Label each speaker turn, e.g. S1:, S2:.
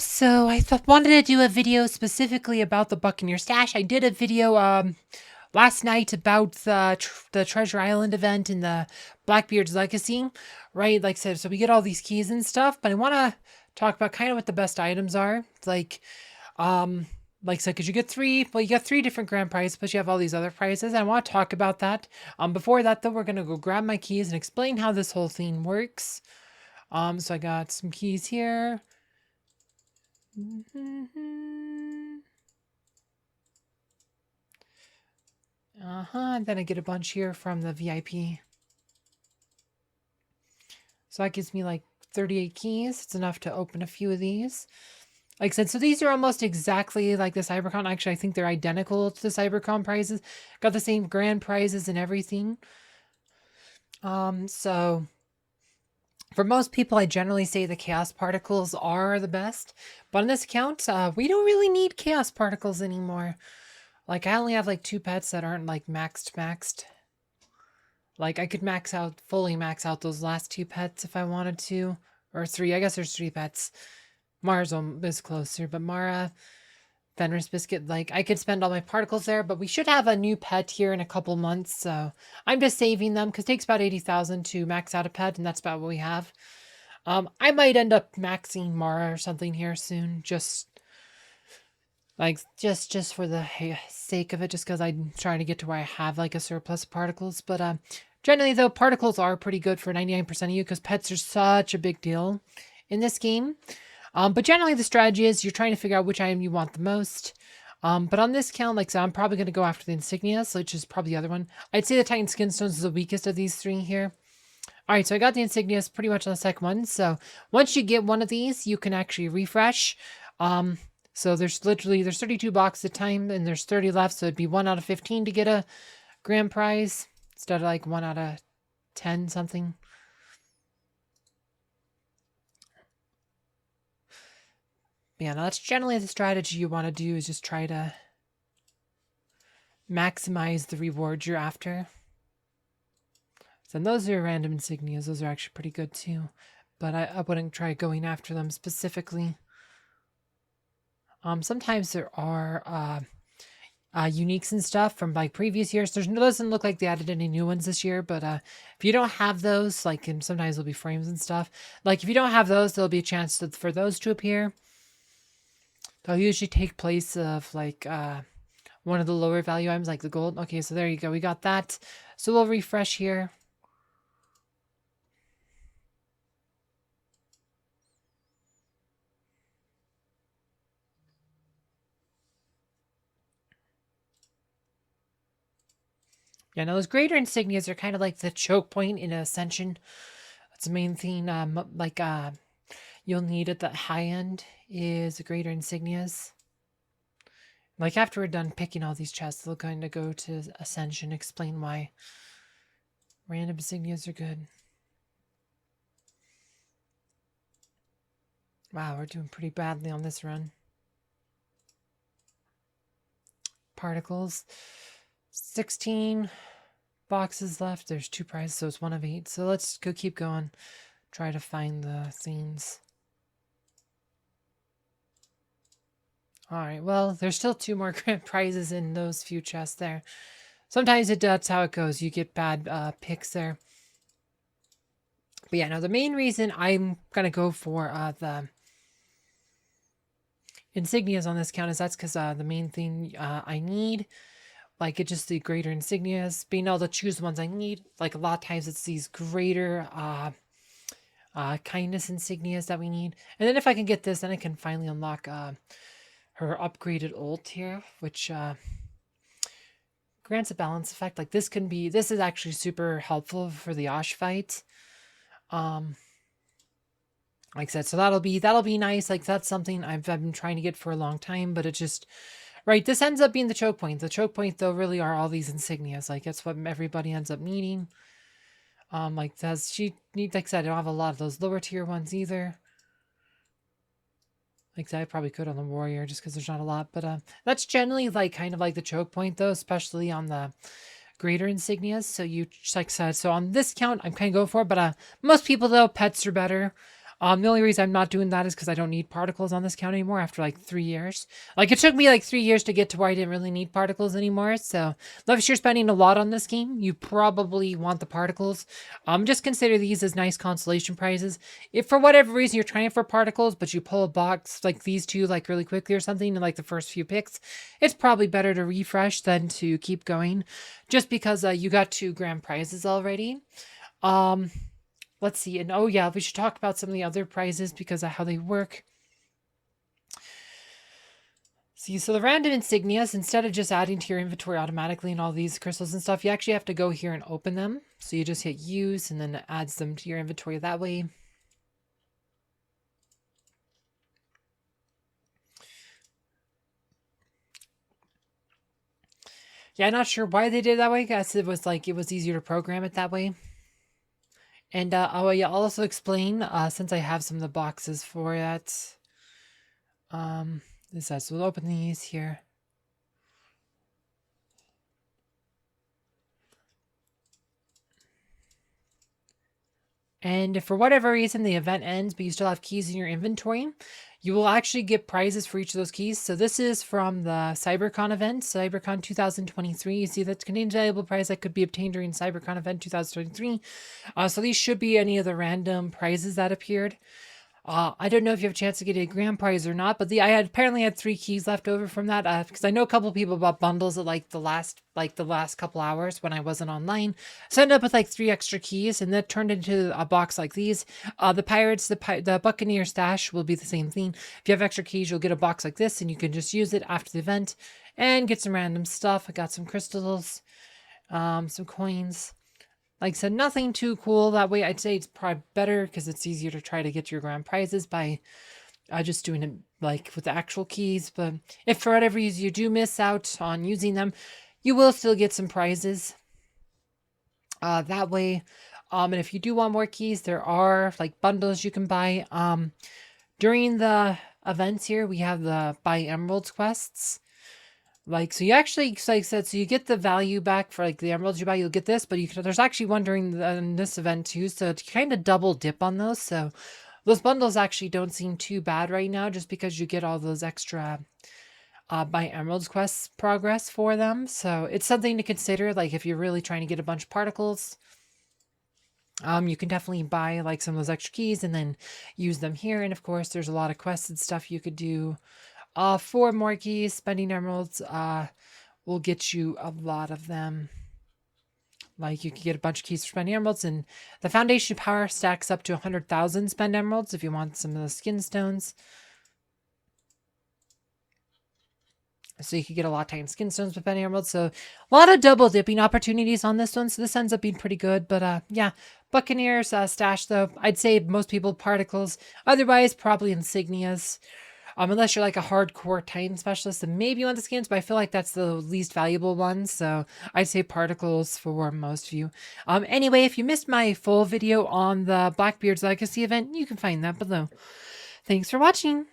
S1: So I wanted to do a video specifically about the Buccaneer stash. I did a video last night about the Treasure Island event in the Blackbeard's Legacy, right? Like I said, so we get all these keys and stuff, but I want to talk about kind of what the best items are. Um, like I said, because you got three different grand prizes, but you have all these other prizes. I want to talk about that. Before that, though, we're gonna go grab my keys and explain how this whole thing works. So I got some keys here. And then I get a bunch here from the VIP. So that gives me like 38 keys. It's enough to open a few of these. Like I said, so these are almost exactly like the CyberCon. Actually, I think they're identical to the CyberCon prizes. Got the same grand prizes and everything. So for most people, I generally say the chaos particles are the best. But on this account, we don't really need chaos particles anymore. Like, I only have like 2 pets that aren't like maxed. Like, I could fully max out those last 2 pets if I wanted to. Or 3, I guess there's 3 pets. Mara's is closer, but Mara, Fenris Biscuit, like, I could spend all my particles there, but we should have a new pet here in a couple months, so I'm just saving them, because it takes about 80,000 to max out a pet, and that's about what we have. I might end up maxing Mara or something here soon, just for the sake of it, just because I'm trying to get to where I have, like, a surplus of particles, but, generally, though, particles are pretty good for 99% of you, because pets are such a big deal in this game. But generally the strategy is you're trying to figure out which item you want the most. But on this count, like I said, I'm probably going to go after the insignias, which is probably the other one. I'd say the Titan Skin Stones is the weakest of these 3 here. Alright, so I got the insignias pretty much on the second one. So once you get one of these, you can actually refresh. So there's 32 boxes at a time, and there's 30 left, so it'd be 1 out of 15 to get a grand prize, instead of like 1 out of 10 something. Yeah, now that's generally the strategy you want to do, is just try to maximize the reward you're after. So those are random insignias. Those are actually pretty good too. But I wouldn't try going after them specifically. Sometimes there are uniques and stuff from like previous years. It doesn't look like they added any new ones this year, but if you don't have those, like, and sometimes there'll be frames and stuff. Like if you don't have those, there'll be a chance for those to appear. They'll usually take place of like one of the lower value items, like the gold. Okay, so there you go. We got that. So we'll refresh here. Yeah, now those greater insignias are kind of like the choke point in Ascension. That's the main thing. You'll need at the high end is the greater insignias. Like after we're done picking all these chests, they'll kind of go to Ascension, explain why random insignias are good. Wow, we're doing pretty badly on this run. Particles. 16 boxes left. There's 2 prizes, so it's 1 of 8. So let's go keep going. Try to find the themes. Alright, well, there's still 2 more grand prizes in those few chests there. Sometimes that's how it goes. You get bad picks there. But yeah, now the main reason I'm going to go for the insignias on this count is that's because the main thing I need, like, it's just the greater insignias, being able to choose the ones I need. Like, a lot of times it's these greater kindness insignias that we need. And then if I can get this, then I can finally unlock her upgraded ult here, which grants a balance effect. Like, this is actually super helpful for the Osh fight. Like I said, so that'll be nice. Like, that's something I've been trying to get for a long time, but it just, right, this ends up being the choke point. The choke point, though, really are all these insignias. Like, that's what everybody ends up needing. Like I said, I don't have a lot of those lower tier ones either. Like I said, I probably could on the warrior just because there's not a lot, but that's generally like kind of like the choke point, though, especially on the greater insignias. So you, like I said, so on this count, I'm kind of going for it, but most people, though, pets are better. The only reason I'm not doing that is because I don't need particles on this count anymore after like 3 years. Like, it took me like 3 years to get to where I didn't really need particles anymore. So if you're spending a lot on this game, you probably want the particles. Just consider these as nice consolation prizes. If for whatever reason you're trying for particles, but you pull a box like these two like really quickly or something in like the first few picks, it's probably better to refresh than to keep going, just because you got 2 grand prizes already. Let's see. And oh yeah, we should talk about some of the other prizes because of how they work. See, so the random insignias, instead of just adding to your inventory automatically and all these crystals and stuff, you actually have to go here and open them. So you just hit use and then it adds them to your inventory that way. Yeah, not sure why they did it that way. I guess it was like, it was easier to program it that way. And oh yeah, I'll also explain, since I have some of the boxes for it. This says, we'll open these here. And if for whatever reason the event ends, but you still have keys in your inventory, you will actually get prizes for each of those keys. So this is from the CyberCon event, CyberCon 2023. You see that contains a valuable prize that could be obtained during CyberCon event 2023. So these should be any of the random prizes that appeared. I don't know if you have a chance to get a grand prize or not, but I apparently had 3 keys left over from that, because I know a couple people bought bundles at like the last couple hours when I wasn't online. So I ended up with like 3 extra keys, and that turned into a box like these. The Pirates, the Buccaneer stash will be the same thing. If you have extra keys, you'll get a box like this, and you can just use it after the event and get some random stuff. I got some crystals, some coins. Like I said, nothing too cool that way. I'd say it's probably better because it's easier to try to get your grand prizes by just doing it like with the actual keys. But if for whatever reason you do miss out on using them, you will still get some prizes that way. And if you do want more keys, there are like bundles you can buy. During the events here, we have the buy emeralds quests. Like, so you actually, like I said, so you get the value back for like the emeralds you buy, you'll get this, but there's actually one during this event too, so to kind of double dip on those. So those bundles actually don't seem too bad right now, just because you get all those extra buy emeralds quests progress for them. So it's something to consider, like if you're really trying to get a bunch of particles. You can definitely buy like some of those extra keys and then use them here. And of course, there's a lot of quested stuff you could do. 4 more keys, spending emeralds will get you a lot of them. Like, you can get a bunch of keys for spending emeralds, and the foundation power stacks up to 100,000 spend emeralds if you want some of the skin stones. So you could get a lot of time skin stones with spending emeralds. So a lot of double dipping opportunities on this one. So this ends up being pretty good. But yeah, Buccaneers stash though. I'd say most people particles. Otherwise, probably insignias. Unless you're like a hardcore Titan specialist, then maybe you want the skins, but I feel like that's the least valuable one. So I'd say particles for most of you. Anyway, if you missed my full video on the Blackbeard's Legacy event, you can find that below. Thanks for watching.